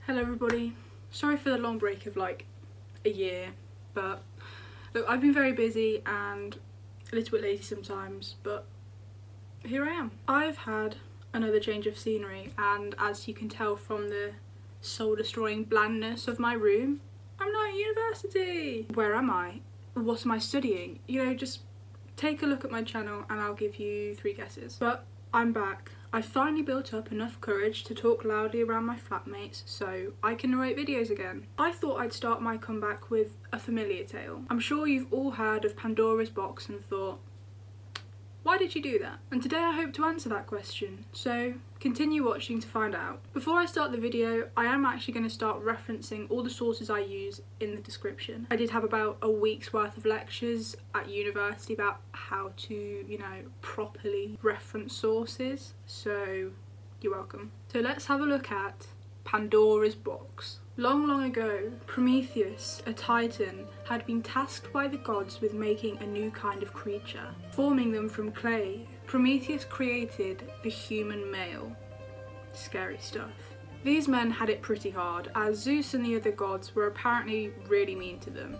Hello everybody. Sorry for the long break of like a year, but look, I've been very busy and a little bit lazy sometimes, but here I am. I've had another change of scenery, and as you can tell from the soul-destroying blandness of my room, I'm not at university. Where am I? What am I studying? You know, just take a look at my channel and I'll give you 3 guesses. But I'm back. I finally built up enough courage to talk loudly around my flatmates so I can narrate videos again. I thought I'd start my comeback with a familiar tale. I'm sure you've all heard of Pandora's box and thought, why did you do that? And today I hope to answer that question, so continue watching to find out. Before I start the video, I am actually going to start referencing all the sources I use in the description. I did have about a week's worth of lectures at university about how to, you know, properly reference sources, so you're welcome. So let's have a look at Pandora's box. Long, long ago, Prometheus, a titan, had been tasked by the gods with making a new kind of creature. Forming them from clay, Prometheus created the human male. Scary stuff. These men had it pretty hard, as Zeus and the other gods were apparently really mean to them.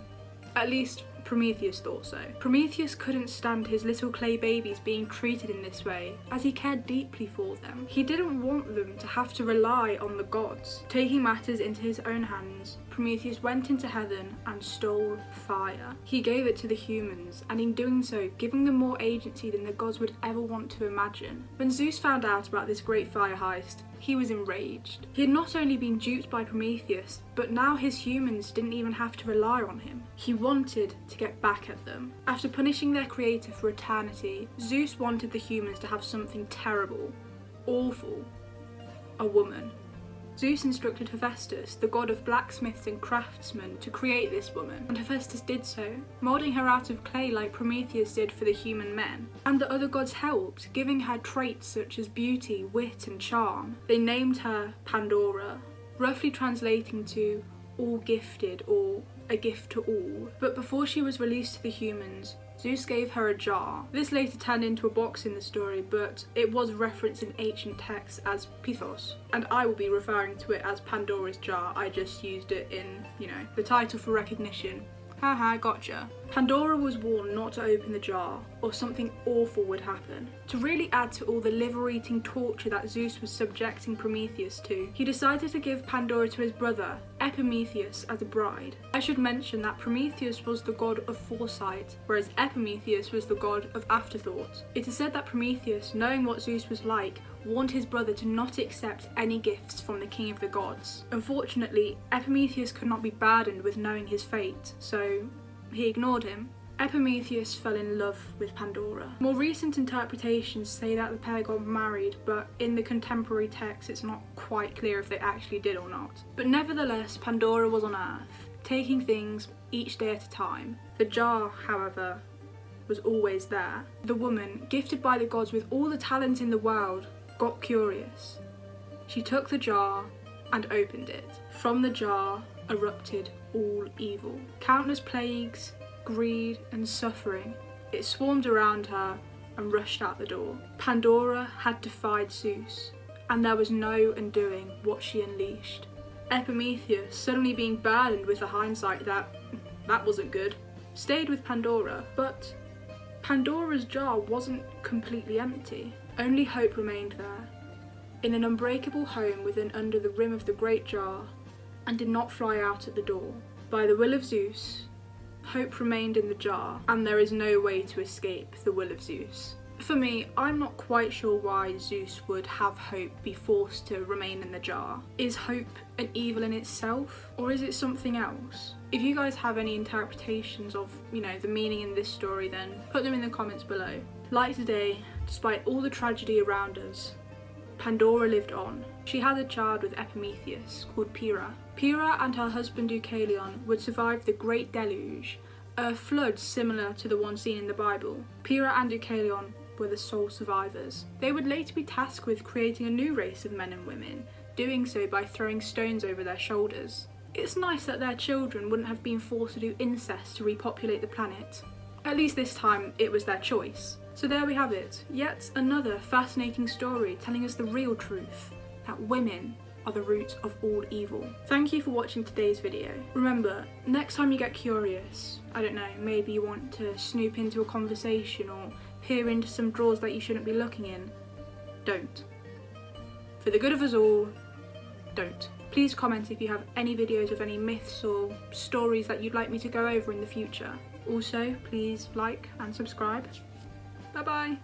At least Prometheus thought so. Prometheus couldn't stand his little clay babies being treated in this way, as he cared deeply for them. He didn't want them to have to rely on the gods. Taking matters into his own hands, Prometheus went into heaven and stole fire. He gave it to the humans, and in doing so, giving them more agency than the gods would ever want to imagine. When Zeus found out about this great fire heist, he was enraged. He had not only been duped by Prometheus, but now his humans didn't even have to rely on him. He wanted to get back at them. After punishing their creator for eternity, Zeus wanted the humans to have something terrible, awful, a woman. Zeus instructed Hephaestus, the god of blacksmiths and craftsmen, to create this woman, and Hephaestus did so, moulding her out of clay like Prometheus did for the human men. And the other gods helped, giving her traits such as beauty, wit and charm. They named her Pandora, roughly translating to all gifted or a gift to all. But before she was released to the humans, Zeus gave her a jar. This later turned into a box in the story, but it was referenced in ancient texts as Pythos, and I will be referring to it as Pandora's jar. I just used it in, you know, the title for recognition. Haha, gotcha. Pandora was warned not to open the jar, or something awful would happen. To really add to all the liver-eating torture that Zeus was subjecting Prometheus to, he decided to give Pandora to his brother, Epimetheus, as a bride. I should mention that Prometheus was the god of foresight, whereas Epimetheus was the god of afterthought. It is said that Prometheus, knowing what Zeus was like, warned his brother to not accept any gifts from the king of the gods. Unfortunately, Epimetheus could not be burdened with knowing his fate, so he ignored him. Epimetheus fell in love with Pandora. More recent interpretations say that the pair got married, but in the contemporary text it's not quite clear if they actually did or not. But nevertheless, Pandora was on Earth, taking things each day at a time. The jar, however, was always there. The woman, gifted by the gods with all the talent in the world, got curious. She took the jar and opened it. From the jar erupted all evil. Countless plagues, greed and suffering. It swarmed around her and rushed out the door. Pandora had defied Zeus, and there was no undoing what she unleashed. Epimetheus, suddenly being burdened with the hindsight that wasn't good, stayed with Pandora, but Pandora's jar wasn't completely empty. Only hope remained there, in an unbreakable home within under the rim of the great jar, and did not fly out at the door. By the will of Zeus, hope remained in the jar, and there is no way to escape the will of Zeus. For me, I'm not quite sure why Zeus would have hope be forced to remain in the jar. Is hope an evil in itself, or is it something else? If you guys have any interpretations of, you know, the meaning in this story, then put them in the comments below. Like today, despite all the tragedy around us, Pandora lived on. She had a child with Epimetheus called Pyrrha. Pyrrha and her husband Deucalion would survive the Great Deluge, a flood similar to the one seen in the Bible. Pyrrha and Deucalion were the sole survivors. They would later be tasked with creating a new race of men and women, doing so by throwing stones over their shoulders. It's nice that their children wouldn't have been forced to do incest to repopulate the planet. At least this time it was their choice. So there we have it, yet another fascinating story telling us the real truth, that women are the roots of all evil. Thank you for watching today's video. Remember, next time you get curious, I don't know, maybe you want to snoop into a conversation or peer into some drawers that you shouldn't be looking in, don't. For the good of us all, don't. Please comment if you have any videos of any myths or stories that you'd like me to go over in the future. Also, please like and subscribe. Bye bye.